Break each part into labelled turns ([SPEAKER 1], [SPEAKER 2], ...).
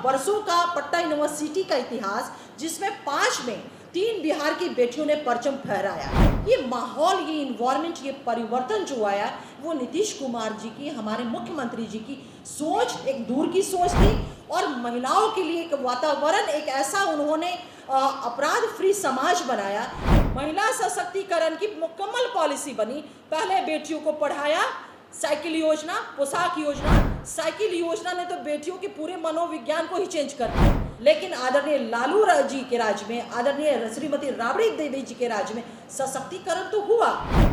[SPEAKER 1] वर्षों का पटना यूनिवर्सिटी का इतिहास, जिसमें 5 में 3 बिहार की बेटियों ने परचम फहराया। ये माहौल, ये इन्वायरमेंट, ये परिवर्तन जो आया वो नीतीश कुमार जी की, हमारे मुख्यमंत्री जी की सोच, एक दूर की सोच थी और महिलाओं के लिए एक वातावरण, एक ऐसा उन्होंने अपराध फ्री समाज बनाया। महिला सशक्तिकरण की मुकम्मल पॉलिसी बनी। पहले बेटियों को पढ़ाया, साइकिल योजना, पोशाक योजना। साइकिल योजना ने तो बेटियों के पूरे मनोविज्ञान को ही चेंज कर दिया। लेकिन आदरणीय लालू जी के राज में, आदरणीय श्रीमती राबड़ी देवी जी के राज में सशक्तिकरण तो हुआ।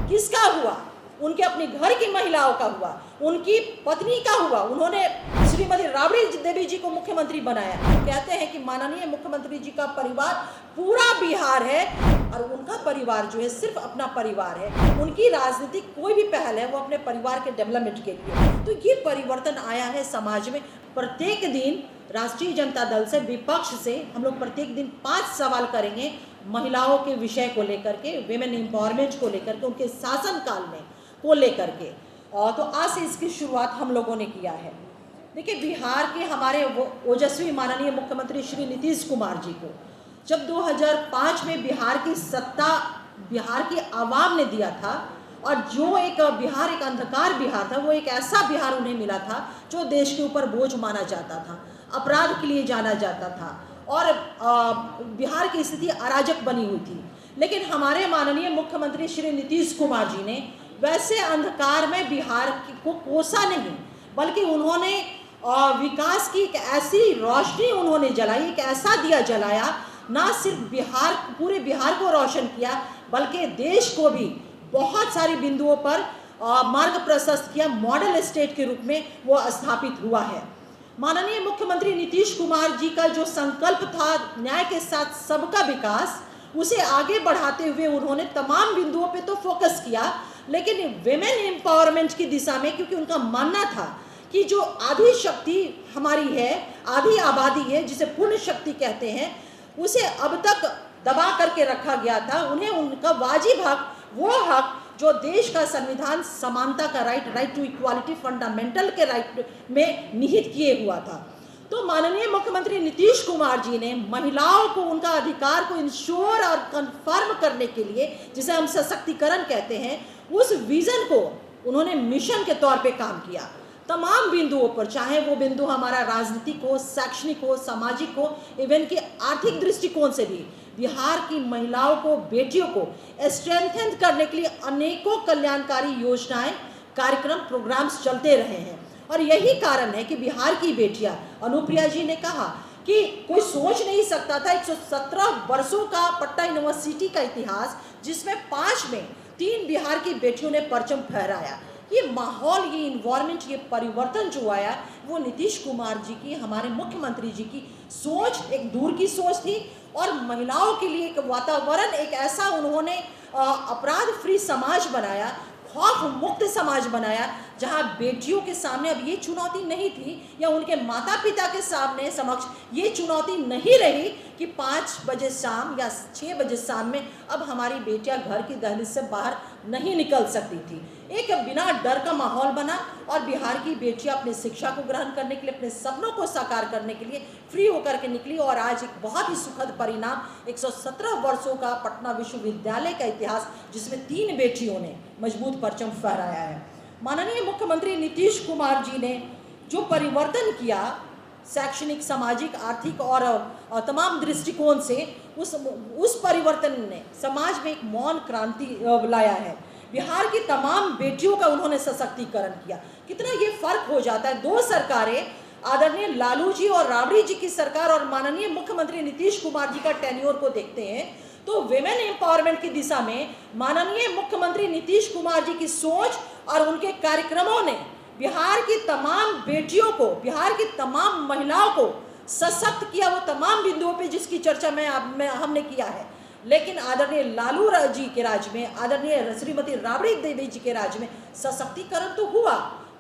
[SPEAKER 1] किसका हुआ? उनके अपने घर की महिलाओं का हुआ, उनकी पत्नी का हुआ। उन्होंने श्रीमती राबड़ी देवी जी को मुख्यमंत्री बनाया। कहते हैं कि माननीय मुख्यमंत्री जी का परिवार पूरा बिहार है और उनका परिवार जो है सिर्फ अपना परिवार है। उनकी राजनीतिक कोई भी पहल है वो अपने परिवार के डेवलपमेंट के लिए। तो ये परिवर्तन आया है समाज में। प्रत्येक दिन राष्ट्रीय जनता दल से, विपक्ष से हम लोग प्रत्येक दिन 5 सवाल करेंगे महिलाओं के विषय को लेकर के, विमेन एम्पावरमेंट को लेकर के, उनके शासनकाल में को लेकर के। और तो आज से इसकी शुरुआत हम लोगों ने किया है। देखिए, बिहार के हमारे ओजस्वी माननीय मुख्यमंत्री श्री नीतीश कुमार जी को जब 2005 में बिहार की सत्ता बिहार की आवाम ने दिया था, और जो एक बिहार, एक अंधकार बिहार था, वो एक ऐसा बिहार उन्हें मिला था जो देश के ऊपर बोझ माना जाता था, अपराध के लिए जाना जाता था और बिहार की स्थिति अराजक बनी हुई थी। लेकिन हमारे माननीय मुख्यमंत्री श्री नीतीश कुमार जी ने वैसे अंधकार में बिहार को कोसा नहीं, बल्कि उन्होंने विकास की एक ऐसी रोशनी उन्होंने जलाई, एक ऐसा दिया जलाया, ना सिर्फ बिहार, पूरे बिहार को रोशन किया, बल्कि देश को भी बहुत सारी बिंदुओं पर मार्ग प्रशस्त किया। मॉडल स्टेट के रूप में वो स्थापित हुआ है। माननीय मुख्यमंत्री नीतीश कुमार जी का जो संकल्प था न्याय के साथ सबका विकास, उसे आगे बढ़ाते हुए उन्होंने तमाम बिंदुओं पे तो फोकस किया, लेकिन विमेन एम्पावरमेंट की दिशा में, क्योंकि उनका मानना था कि जो आधी शक्ति हमारी है, आधी आबादी है, जिसे पूर्ण शक्ति कहते हैं, उसे अब तक दबा करके रखा गया था। उन्हें उनका वाजिब हक, वो हक जो देश का संविधान समानता का राइट टू इक्वालिटी, फंडामेंटल के राइट में निहित किए हुआ था। तो माननीय मुख्यमंत्री नीतीश कुमार जी ने महिलाओं को उनका अधिकार को इंश्योर और कंफर्म करने के लिए, जिसे हम सशक्तिकरण कहते हैं, उस विजन को उन्होंने मिशन के तौर पे काम किया। तमाम बिंदुओं पर, चाहे वो बिंदु हमारा राजनीतिक हो, शैक्षणिक हो, सामाजिक हो, इवन कि आर्थिक दृष्टिकोण से भी बिहार की महिलाओं को, बेटियों को स्ट्रेंथन करने के लिए अनेकों कल्याणकारी योजनाएं, कार्यक्रम, प्रोग्राम्स चलते रहे हैं। और यही कारण है कि बिहार की बेटियां, अनुप्रिया जी ने कहा कि कोई सोच नहीं सकता था 117 वर्षों का पटना यूनिवर्सिटी का इतिहास, जिसमें 5 में 3 बिहार की बेटियों ने परचम फहराया। ये माहौल, ये इन्वायरमेंट, ये परिवर्तन जो आया वो नीतीश कुमार जी की, हमारे मुख्यमंत्री जी की सोच, एक दूर की सोच थी और महिलाओं के लिए एक वातावरण, एक ऐसा उन्होंने अपराध फ्री समाज बनाया, खौफ मुक्त समाज बनाया, जहां बेटियों के सामने अब ये चुनौती नहीं थी, या उनके माता पिता के सामने समक्ष ये चुनौती नहीं रही कि 5 बजे शाम या 6 बजे शाम में अब हमारी बेटियां घर की दहलीज से बाहर नहीं निकल सकती थी। एक बिना डर का माहौल बना और बिहार की बेटियां अपनी शिक्षा को ग्रहण करने के लिए, अपने सपनों को साकार करने के लिए फ्री होकर के निकली। और आज एक बहुत ही सुखद परिणाम, 117 वर्षों का पटना विश्वविद्यालय का इतिहास, जिसमें 3 बेटियों ने मजबूत परचम फहराया है। माननीय मुख्यमंत्री नीतीश कुमार जी ने जो परिवर्तन किया शैक्षणिक, सामाजिक, आर्थिक और तमाम दृष्टिकोण से, उस परिवर्तन ने समाज में एक मौन क्रांति लाया है। बिहार की तमाम बेटियों का उन्होंने सशक्तिकरण किया। कितना ये फर्क हो जाता है, 2 सरकारें, आदरणीय लालू जी और राबड़ी जी की सरकार और माननीय मुख्यमंत्री नीतीश कुमार जी का टेन्योर को देखते हैं तो विमेन एम्पावरमेंट की दिशा में माननीय मुख्यमंत्री नीतीश कुमार जी की सोच और उनके कार्यक्रमों ने बिहार की तमाम बेटियों को, बिहार की तमाम महिलाओं को सशक्त किया। वो तमाम बिंदुओं पे जिसकी चर्चा हमने किया है। लेकिन आदरणीय लालू जी के राज में, आदरणीय श्रीमती राबड़ी देवी जी के राज में सशक्तिकरण तो हुआ।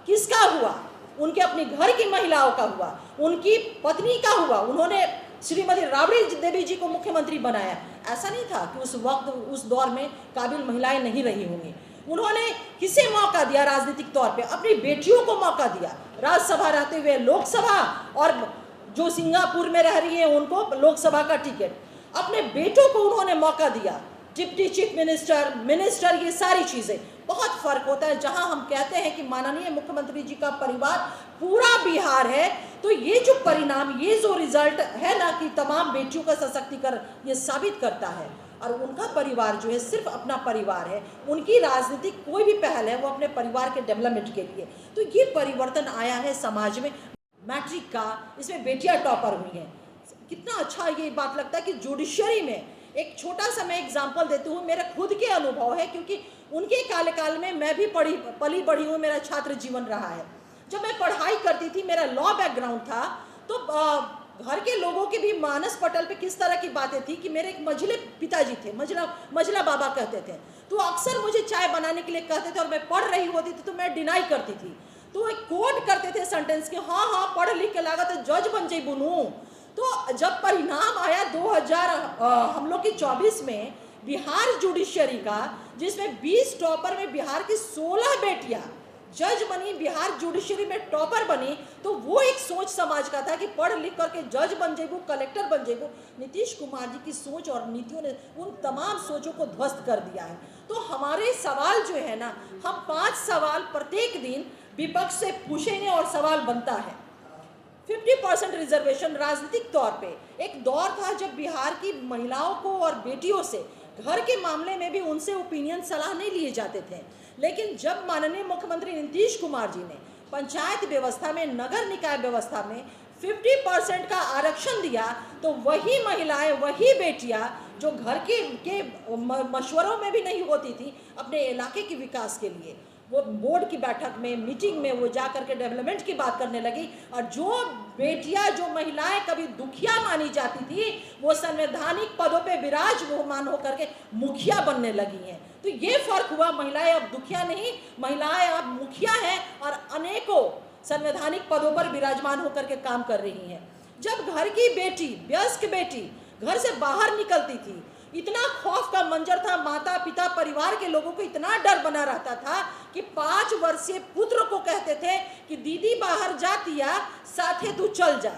[SPEAKER 1] किसका हुआ? उनके अपने घर की महिलाओं का हुआ, उनकी पत्नी का हुआ। उन्होंने श्रीमती राबड़ी देवी जी को मुख्यमंत्री बनाया। ऐसा नहीं था कि उस वक्त, उस दौर में काबिल महिलाएं नहीं रही होंगी। उन्होंने किसे मौका दिया? राजनीतिक तौर पे अपनी बेटियों को मौका दिया। राज्यसभा रहते हुए लोकसभा और जो सिंगापुर में रह रही है उनको लोकसभा का टिकट, अपने बेटों को उन्होंने मौका दिया, डिप्टी चीफ मिनिस्टर, मिनिस्टर, ये सारी चीज़ें। बहुत फर्क होता है। जहां हम कहते हैं कि माननीय मुख्यमंत्री जी का परिवार पूरा बिहार है, तो ये जो परिणाम, ये जो रिजल्ट है ना कि तमाम बेटियों का सशक्तिकरण ये साबित करता है। और उनका परिवार जो है सिर्फ अपना परिवार है, उनकी राजनीतिक कोई भी पहल है वो अपने परिवार के डेवलपमेंट के लिए। तो ये परिवर्तन आया है समाज में। मैट्रिक का इसमें बेटियां टॉपर हुई हैं, कितना अच्छा ये बात लगता है कि जुडिशरी में एक छोटा सा मैं एग्जाम्पल देती हूँ, मेरा खुद के अनुभव है, क्योंकि उनके काल में मैं भी पली बढ़ी हूँ, मेरा छात्र जीवन रहा है। जब मैं पढ़ाई करती थी, मेरा लॉ बैकग्राउंड था, तो घर के लोगों के भी मानस पटल पे किस तरह की बातें थी कि मेरे एक मझले पिताजी थे, मझला बाबा कहते थे, तो अक्सर मुझे चाय बनाने के लिए कहते थे और मैं पढ़ रही होती थी तो मैं डिनाई करती थी। तो एक कोट करते थे सेंटेंस के, हाँ हाँ पढ़ लिख के लागा तो जज बन जाई बुनू। तो जब परिणाम आया 2024 में बिहार जुडिशरी का, जिसमें 20 टॉपर में बिहार की 16 बेटियां जज बनी, बिहार जुडिशरी में टॉपर बनी, तो वो एक सोच समाज का था कि पढ़ लिख करके जज बन जेबू, कलेक्टर बन जेबू। नीतीश कुमार जी की सोच और नीतियों ने उन तमाम सोचों को ध्वस्त कर दिया है। तो हमारे सवाल जो है ना, हम 5 सवाल प्रत्येक दिन विपक्ष से पूछेंगे और सवाल बनता है। 50% रिजर्वेशन राजनीतिक तौर पे एक दौर था जब बिहार की महिलाओं को और बेटियों से घर के मामले में भी उनसे ओपिनियन सलाह नहीं लिए जाते थे, लेकिन जब माननीय मुख्यमंत्री नीतीश कुमार जी ने पंचायत व्यवस्था में, नगर निकाय व्यवस्था में 50% का आरक्षण दिया, तो वही महिलाएं, वही बेटियां जो घर के मशवरों में भी नहीं होती थी, अपने इलाके के विकास के लिए वो बोर्ड की बैठक में, मीटिंग में वो जा करके डेवलपमेंट की बात करने लगी। और जो बेटियां, जो महिलाएं कभी दुखिया मानी जाती थी, वो संवैधानिक पदों पे विराजमान होकर के मुखिया बनने लगी हैं। तो ये फर्क हुआ, महिलाएं अब दुखिया नहीं, महिलाएं अब मुखिया हैं और अनेकों संवैधानिक पदों पर विराजमान होकर के काम कर रही हैं। जब घर की बेटी, वयस्क बेटी घर से बाहर निकलती थी, इतना खौफ का मंजर था, माता पिता परिवार के लोगों को इतना डर बना रहता था कि 5 वर्षीय पुत्र को कहते थे कि दीदी बाहर जाती है, साथे तू चल जा।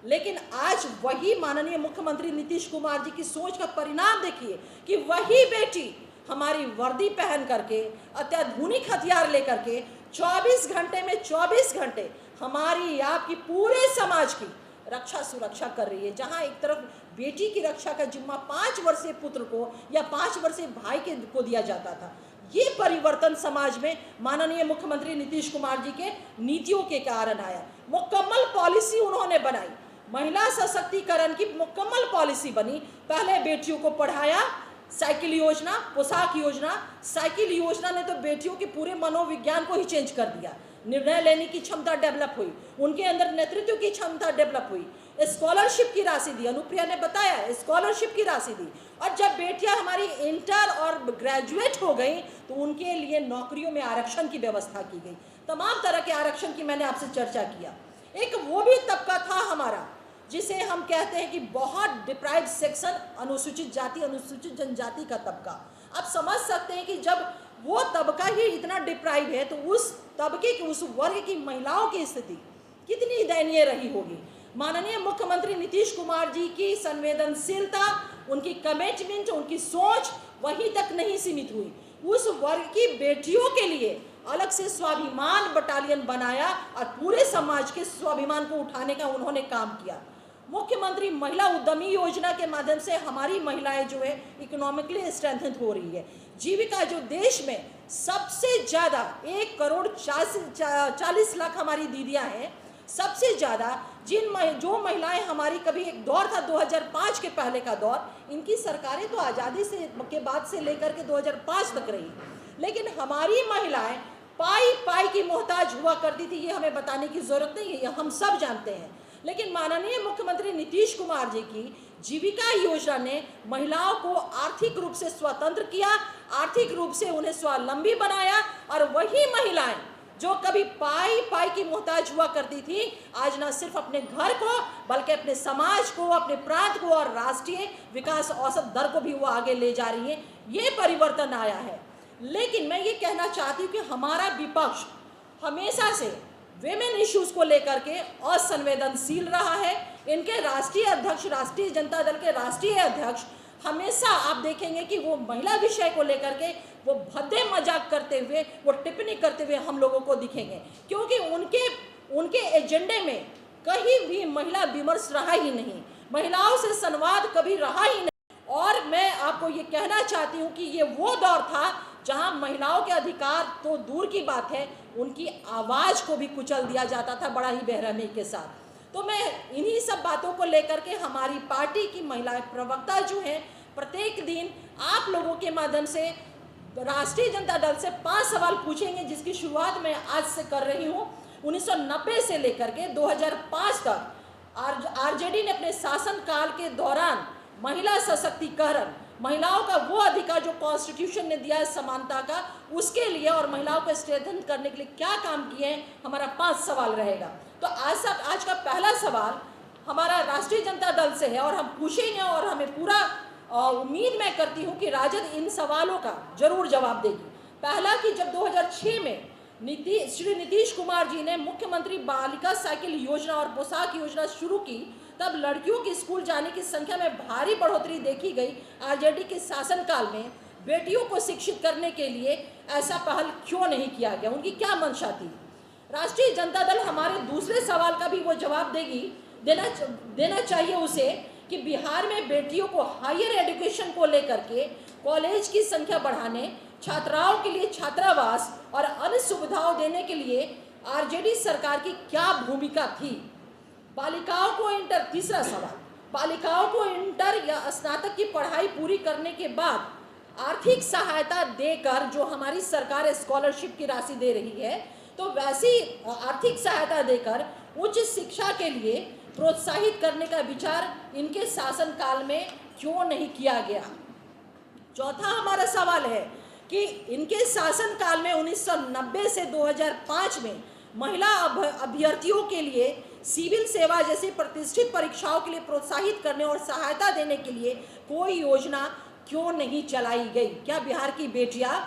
[SPEAKER 1] लेकिन आज वही माननीय मुख्यमंत्री नीतीश कुमार जी की सोच का परिणाम देखिए कि वही बेटी हमारी वर्दी पहन करके, अत्याधुनिक हथियार लेकर के 24 घंटे में 24 घंटे हमारी, आपकी, पूरे समाज की रक्षा सुरक्षा कर रही है। जहां एक तरफ बेटी की रक्षा का जिम्मा 5 वर्षीय पुत्र को या 5 वर्षीय भाई को दिया जाता था। ये परिवर्तन समाज में माननीय मुख्यमंत्री नीतीश कुमार जी के नीतियों के कारण आया। मुकम्मल पॉलिसी उन्होंने बनाई, महिला सशक्तिकरण की मुकम्मल पॉलिसी बनी। पहले बेटियों को पढ़ाया, साइकिल योजना, पोशाक योजना। साइकिल योजना ने तो बेटियों के पूरे मनोविज्ञान को ही चेंज कर दिया। निर्णय लेने की क्षमता डेवलप हुई, उनके अंदर नेतृत्व की क्षमता डेवलप हुई। स्कॉलरशिप की राशि दी, अनुप्रिया ने बताया, स्कॉलरशिप की राशि दी। और जब बेटियां हमारी इंटर और ग्रेजुएट हो गई तो उनके लिए नौकरियों में आरक्षण की व्यवस्था की गई। तमाम तरह के आरक्षण की मैंने आपसे चर्चा किया। एक वो भी तबका था हमारा जिसे हम कहते हैं कि बहुत डिप्राइव्ड सेक्शन, अनुसूचित जाति, अनुसूचित जनजाति का तबका। आप समझ सकते हैं कि जब वो तबका ही इतना डिप्राइव है तो उस तबके की, उस वर्ग की महिलाओं की स्थिति कितनी दयनीय रही होगी। माननीय मुख्यमंत्री नीतीश कुमार जी की संवेदनशीलता, उनकी कमिटमेंट, उनकी सोच वहीं तक नहीं सीमित हुई। उस वर्ग की बेटियों के लिए अलग से स्वाभिमान बटालियन बनाया और पूरे समाज के स्वाभिमान को उठाने का उन्होंने काम किया। मुख्यमंत्री महिला उद्यमी योजना के माध्यम से हमारी महिलाएं जो है इकोनॉमिकली स्ट्रेंथन हो रही है। जीविका जो देश में सबसे ज़्यादा 1,40,00,000 हमारी दीदियां हैं, सबसे ज़्यादा जो महिलाएं हमारी, कभी एक दौर था 2005 के पहले का दौर, इनकी सरकारें तो आज़ादी के बाद से लेकर के 2005 तक रही, लेकिन हमारी महिलाएं पाई पाई की मोहताज हुआ करती थी। ये हमें बताने की ज़रूरत नहीं है, ये हम सब जानते हैं। लेकिन माननीय मुख्यमंत्री नीतीश कुमार जी की जीविका योजना ने महिलाओं को आर्थिक रूप से स्वतंत्र किया, आर्थिक रूप से उन्हें स्वावलंबी बनाया। और वही महिलाएं जो कभी पाई पाई की मोहताज हुआ करती थी, आज न सिर्फ अपने घर को बल्कि अपने समाज को, अपने प्रांत को और राष्ट्रीय विकास औसत दर को भी वो आगे ले जा रही है। ये परिवर्तन आया है। लेकिन मैं ये कहना चाहती हूँ कि हमारा विपक्ष हमेशा से विमेन इश्यूज को लेकर के असंवेदनशील रहा है। इनके राष्ट्रीय अध्यक्ष, राष्ट्रीय जनता दल के राष्ट्रीय अध्यक्ष हमेशा आप देखेंगे कि वो महिला विषय को लेकर के वो भद्दे मजाक करते हुए, वो टिप्पणी करते हुए हम लोगों को दिखेंगे, क्योंकि उनके एजेंडे में कहीं भी महिला विमर्श रहा ही नहीं, महिलाओं से संवाद कभी रहा ही नहीं। और मैं आपको ये कहना चाहती हूँ कि ये वो दौर था जहाँ महिलाओं के अधिकार तो दूर की बात है, उनकी आवाज़ को भी कुचल दिया जाता था बड़ा ही बेरहमी के साथ। तो मैं इन्हीं सब बातों को लेकर के हमारी पार्टी की महिला प्रवक्ता जो हैं प्रत्येक दिन आप लोगों के माध्यम से राष्ट्रीय जनता दल से 5 सवाल पूछेंगे, जिसकी शुरुआत मैं आज से कर रही हूँ। 1990 से लेकर के 2005 तक आरजेडी ने अपने शासनकाल के दौरान महिला सशक्तिकरण, महिलाओं का वो अधिकार जो कॉन्स्टिट्यूशन ने दिया है समानता का, उसके लिए और महिलाओं को स्ट्रेंथन करने के लिए क्या काम किए हैं, हमारा 5 सवाल रहेगा। तो आज का पहला सवाल हमारा राष्ट्रीय जनता दल से है और हम पूछेंगे और हमें पूरा उम्मीद मैं करती हूँ कि राजद इन सवालों का जरूर जवाब देगी। पहला कि जब 2006 में श्री नीतीश कुमार जी ने मुख्यमंत्री बालिका साइकिल योजना और पोशाक योजना शुरू की, तब लड़कियों की स्कूल जाने की संख्या में भारी बढ़ोतरी देखी गई। आरजेडी के शासनकाल में बेटियों को शिक्षित करने के लिए ऐसा पहल क्यों नहीं किया गया, उनकी क्या मंशा थी? राष्ट्रीय जनता दल हमारे दूसरे सवाल का भी वो जवाब देना चाहिए उसे कि बिहार में बेटियों को हायर एजुकेशन को लेकर के कॉलेज की संख्या बढ़ाने, छात्राओं के लिए छात्रावास और अन्य सुविधाओं देने के लिए आरजेडी सरकार की क्या भूमिका थी? बालिकाओं को इंटर, तीसरा सवाल, बालिकाओं को इंटर या स्नातक की पढ़ाई पूरी करने के बाद आर्थिक सहायता देकर जो हमारी सरकार स्कॉलरशिप की राशि दे रही है, तो वैसी आर्थिक सहायता देकर उच्च शिक्षा के लिए प्रोत्साहित करने का विचार इनके शासनकाल में क्यों नहीं किया गया? चौथा हमारा सवाल है कि इनके शासनकाल में 1990 से 2005 में महिला अभ्यर्थियों के लिए सिविल सेवा जैसी प्रतिष्ठित परीक्षाओं के लिए प्रोत्साहित करने और सहायता देने के लिए कोई योजना क्यों नहीं चलाई गई? क्या बिहार की बेटियां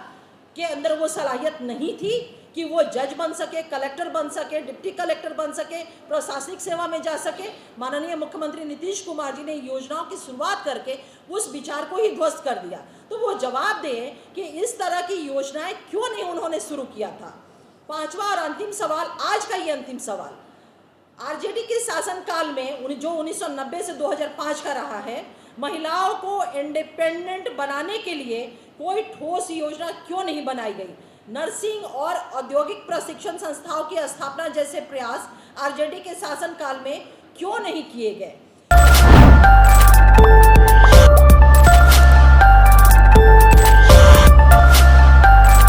[SPEAKER 1] के अंदर वो सलाहियत नहीं थी कि वो जज बन सके, कलेक्टर बन सके, डिप्टी कलेक्टर बन सके, प्रशासनिक सेवा में जा सके? माननीय मुख्यमंत्री नीतीश कुमार जी ने योजनाओं की शुरुआत करके उस विचार को ही ध्वस्त कर दिया। तो वो जवाब दें कि इस तरह की योजनाएं क्यों नहीं उन्होंने शुरू किया था। पांचवा और अंतिम सवाल, आज का ये अंतिम सवाल, आरजेडी के शासनकाल में जो 1990 से 2005 का रहा है, महिलाओं को इंडिपेंडेंट बनाने के लिए कोई ठोस योजना क्यों नहीं बनाई गई? नर्सिंग और औद्योगिक प्रशिक्षण संस्थाओं की स्थापना जैसे प्रयास आरजेडी के शासनकाल में क्यों नहीं किए गए?